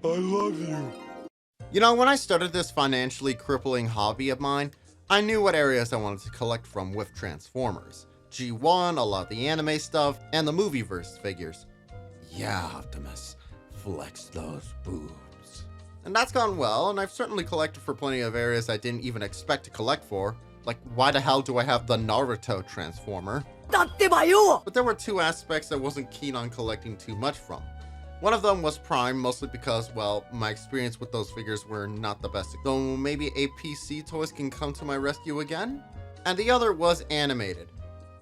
I love you. You know, when I started this financially crippling hobby of mine, I knew what areas I wanted to collect from with Transformers. G1, a lot of the anime stuff, and the movieverse figures. Yeah, Optimus, flex those boobs. And that's gone well, and I've certainly collected for plenty of areas I didn't even expect to collect for. Like, why the hell do I have the Naruto Transformer? But there were two aspects I wasn't keen on collecting too much from. One of them was Prime, mostly because, well, my experience with those figures were not the best, though maybe APC toys can come to my rescue again? And the other was Animated.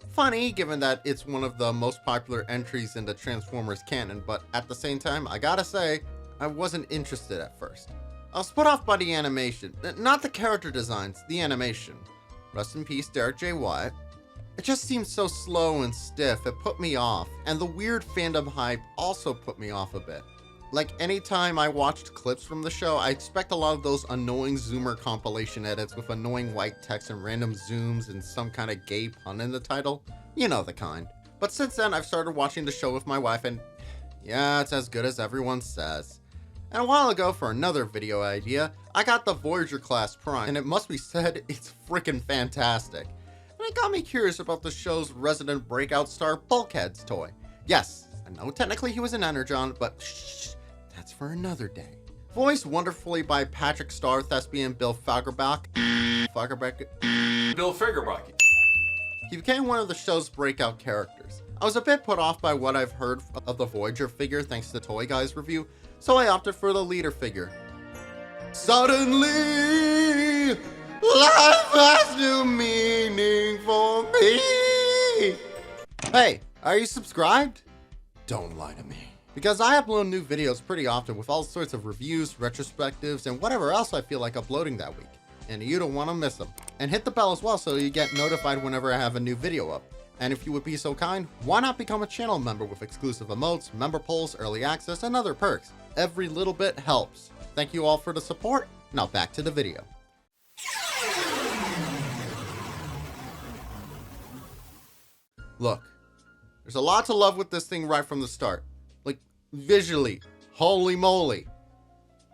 Funny, given that it's one of the most popular entries in the Transformers canon, but at the same time, I gotta say, I wasn't interested at first. I was put off by the animation, not the character designs, the animation. Rest in peace, Derek J. Wyatt. It just seemed so slow and stiff, it put me off, and the weird fandom hype also put me off a bit. Like, anytime I watched clips from the show, I expect a lot of those annoying Zoomer compilation edits with annoying white text and random zooms and some kind of gay pun in the title. You know the kind. But since then, I've started watching the show with my wife, and yeah, it's as good as everyone says. And a while ago, for another video idea, I got the Voyager class Prime, and it must be said, it's freaking fantastic. And it got me curious about the show's resident breakout star Bulkhead's toy. Yes, I know technically he was an Energon, but shh, that's for another day. Voiced wonderfully by Patrick Star thespian Bill Fagerbach. Bill Fagerbach. He became one of the show's breakout characters. I was a bit put off by what I've heard of the Voyager figure thanks to the Toy Guys review, so I opted for the leader figure. Suddenly, life has new meaning for me. Hey, are you subscribed? Don't lie to me. Because I upload new videos pretty often with all sorts of reviews, retrospectives, and whatever else I feel like uploading that week. And you don't want to miss them. And hit the bell as well so you get notified whenever I have a new video up. And if you would be so kind, why not become a channel member with exclusive emotes, member polls, early access, and other perks? Every little bit helps. Thank you all for the support. Now back to the video. Look, there's a lot to love with this thing right from the start. Like, visually, holy moly.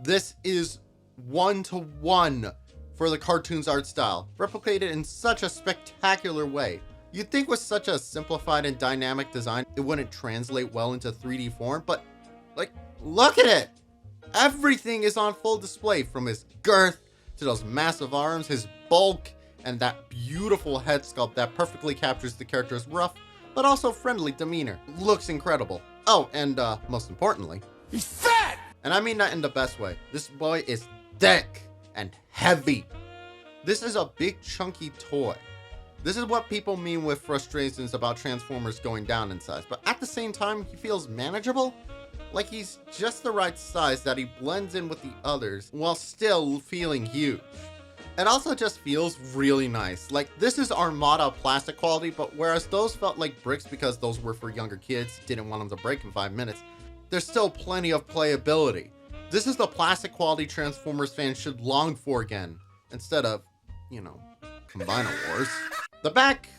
This is 1-to-1 for the cartoon's art style, replicated in such a spectacular way. You'd think with such a simplified and dynamic design, it wouldn't translate well into 3D form, but like, look at it! Everything is on full display, from his girth to those massive arms, his bulk, and that beautiful head sculpt that perfectly captures the character's rough, but also friendly demeanor. Looks incredible. Oh, and most importantly, he's fat! And I mean that in the best way. This boy is thick and heavy. This is a big chunky toy. This is what people mean with frustrations about Transformers going down in size, but at the same time, he feels manageable. Like he's just the right size that he blends in with the others while still feeling huge. It also just feels really nice. Like, this is Armada plastic quality, but whereas those felt like bricks because those were for younger kids, didn't want them to break in 5 minutes, there's still plenty of playability. This is the plastic quality Transformers fans should long for again, instead of, you know, Combiner Wars. The back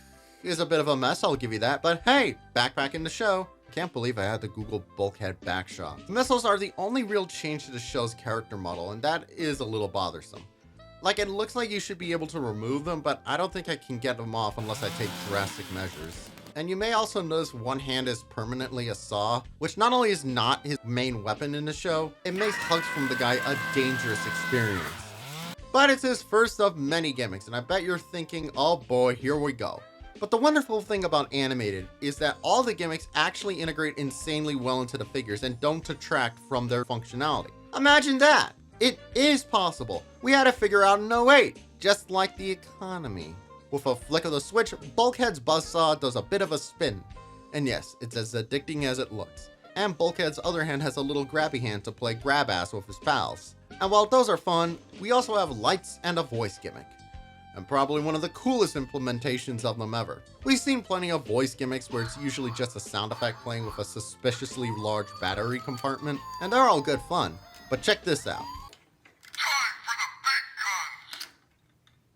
is a bit of a mess, I'll give you that, but hey, back in the show. Can't believe I had to Google Bulkhead back shot. The missiles are the only real change to the show's character model, and that is a little bothersome. Like, it looks like you should be able to remove them, but I don't think I can get them off unless I take drastic measures. And you may also notice one hand is permanently a saw, which not only is not his main weapon in the show, it makes hugs from the guy a dangerous experience. But it's his first of many gimmicks, and I bet you're thinking, oh boy, here we go. But the wonderful thing about Animated is that all the gimmicks actually integrate insanely well into the figures and don't detract from their functionality. Imagine that! It is possible. We had to figure out in 08, just like the economy. With a flick of the switch, Bulkhead's buzzsaw does a bit of a spin. And yes, it's as addicting as it looks. And Bulkhead's other hand has a little grabby hand to play grab ass with his pals. And while those are fun, we also have lights and a voice gimmick. And probably one of the coolest implementations of them ever. We've seen plenty of voice gimmicks where it's usually just a sound effect playing with a suspiciously large battery compartment, and they're all good fun. But check this out. Time for the big guns.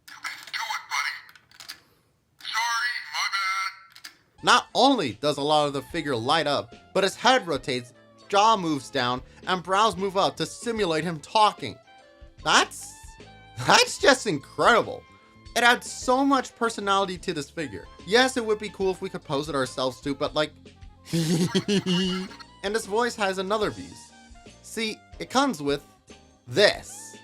You can do it, buddy. Sorry, my bad. Not only does a lot of the figure light up, but his head rotates jaw moves down and brows move up to simulate him talking. That's just incredible. It adds so much personality to this figure. Yes, it would be cool if we could pose it ourselves too, but like, and this voice has another piece. See, it comes with this.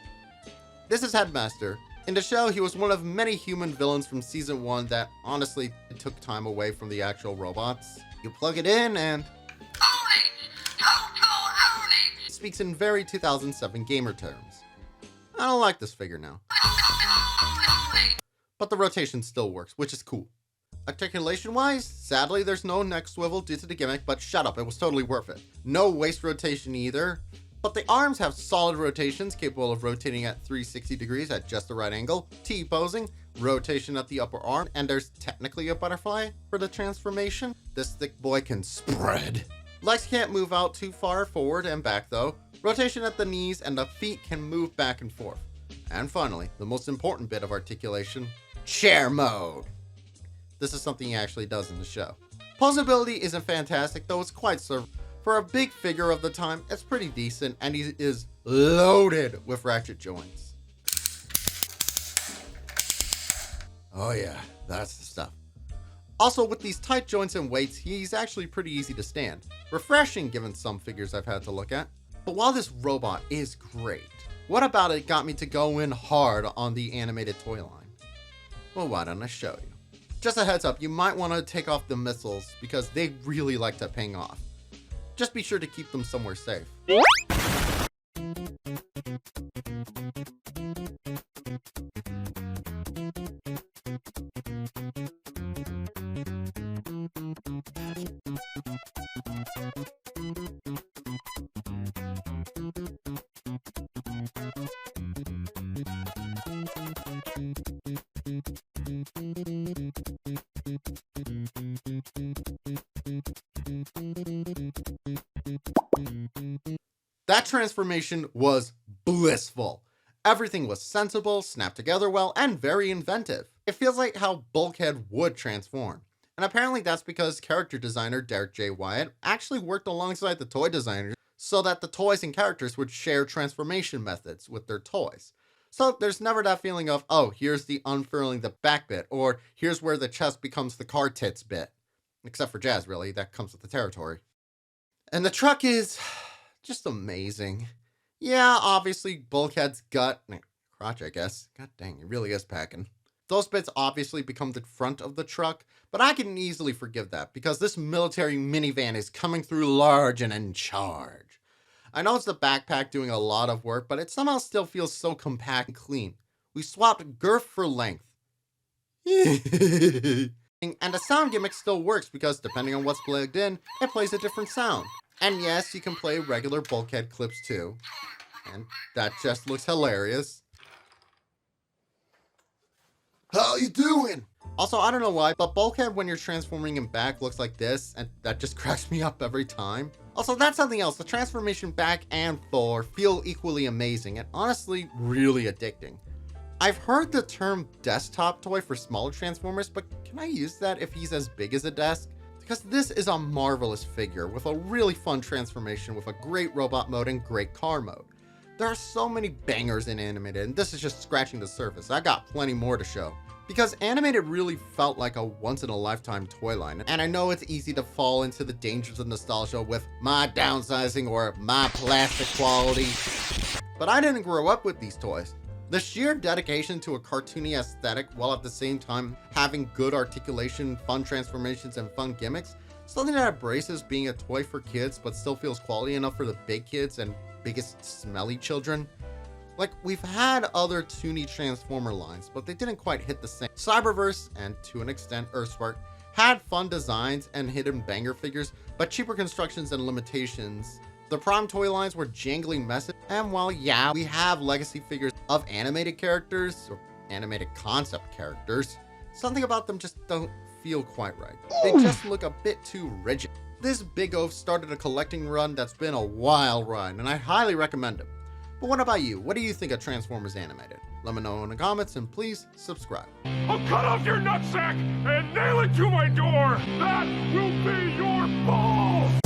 This is Headmaster. In the show, he was one of many human villains from season 1 that honestly took time away from the actual robots. You plug it in and it speaks in very 2007 gamer terms. I don't like this figure now. But the rotation still works, which is cool. Articulation-wise, sadly there's no neck swivel due to the gimmick, but shut up, it was totally worth it. No waist rotation either. But the arms have solid rotations, capable of rotating at 360 degrees at just the right angle, T-posing, rotation at the upper arm, and there's technically a butterfly for the transformation. This thick boy can spread. Legs can't move out too far forward and back though. Rotation at the knees and the feet can move back and forth. And finally, the most important bit of articulation, chair mode. This is something he actually does in the show. Posability isn't fantastic, though it's quite serviceable. For a big figure of the time, it's pretty decent, and he is loaded with ratchet joints. Oh yeah, that's the stuff. Also, with these tight joints and weights, he's actually pretty easy to stand. Refreshing given some figures I've had to look at. But while this robot is great, what about it got me to go in hard on the animated toy line? Well, why don't I show you? Just a heads up, you might want to take off the missiles because they really like to ping off. Just be sure to keep them somewhere safe. That transformation was blissful. Everything was sensible, snapped together well, and very inventive. It feels like how Bulkhead would transform. And apparently that's because character designer Derek J. Wyatt actually worked alongside the toy designers so that the toys and characters would share transformation methods with their toys. So there's never that feeling of, oh, here's the unfurling the back bit, or here's where the chest becomes the car tits bit. Except for Jazz, really, that comes with the territory. And the truck is just amazing. Yeah, obviously Bulkhead's gut, crotch I guess, god dang, he really is packing. Those bits obviously become the front of the truck, but I can easily forgive that because this military minivan is coming through large and in charge. I know it's the backpack doing a lot of work, but it somehow still feels so compact and clean. We swapped girth for length. And the sound gimmick still works because depending on what's plugged in, it plays a different sound. And yes, you can play regular Bulkhead clips too. And that just looks hilarious. How you doing? Also, I don't know why, but Bulkhead when you're transforming him back looks like this, and that just cracks me up every time. Also, that's something else. The transformation back and forth feel equally amazing and honestly really addicting. I've heard the term desktop toy for smaller Transformers, but can I use that if he's as big as a desk? Because this is a marvelous figure with a really fun transformation with a great robot mode and great car mode. There are so many bangers in Animated, and this is just scratching the surface. I got plenty more to show. Because Animated really felt like a once-in-a-lifetime toy line, and I know it's easy to fall into the dangers of nostalgia with my downsizing or my plastic quality. But I didn't grow up with these toys. The sheer dedication to a cartoony aesthetic while at the same time having good articulation, fun transformations, and fun gimmicks, something that embraces being a toy for kids but still feels quality enough for the big kids and biggest smelly children. Like, we've had other toony Transformer lines, but they didn't quite hit the same. Cyberverse, and to an extent Earthspark, had fun designs and hidden banger figures, but cheaper constructions and limitations. The Prime toy lines were jangly messes, and while yeah, we have legacy figures of animated characters, or animated concept characters, something about them just don't feel quite right. They just look a bit too rigid. This big oaf started a collecting run that's been a wild ride, and I highly recommend it. But what about you? What do you think of Transformers Animated? Let me know in the comments, and please subscribe. I'll cut off your nutsack and nail it to my door! That will be your balls!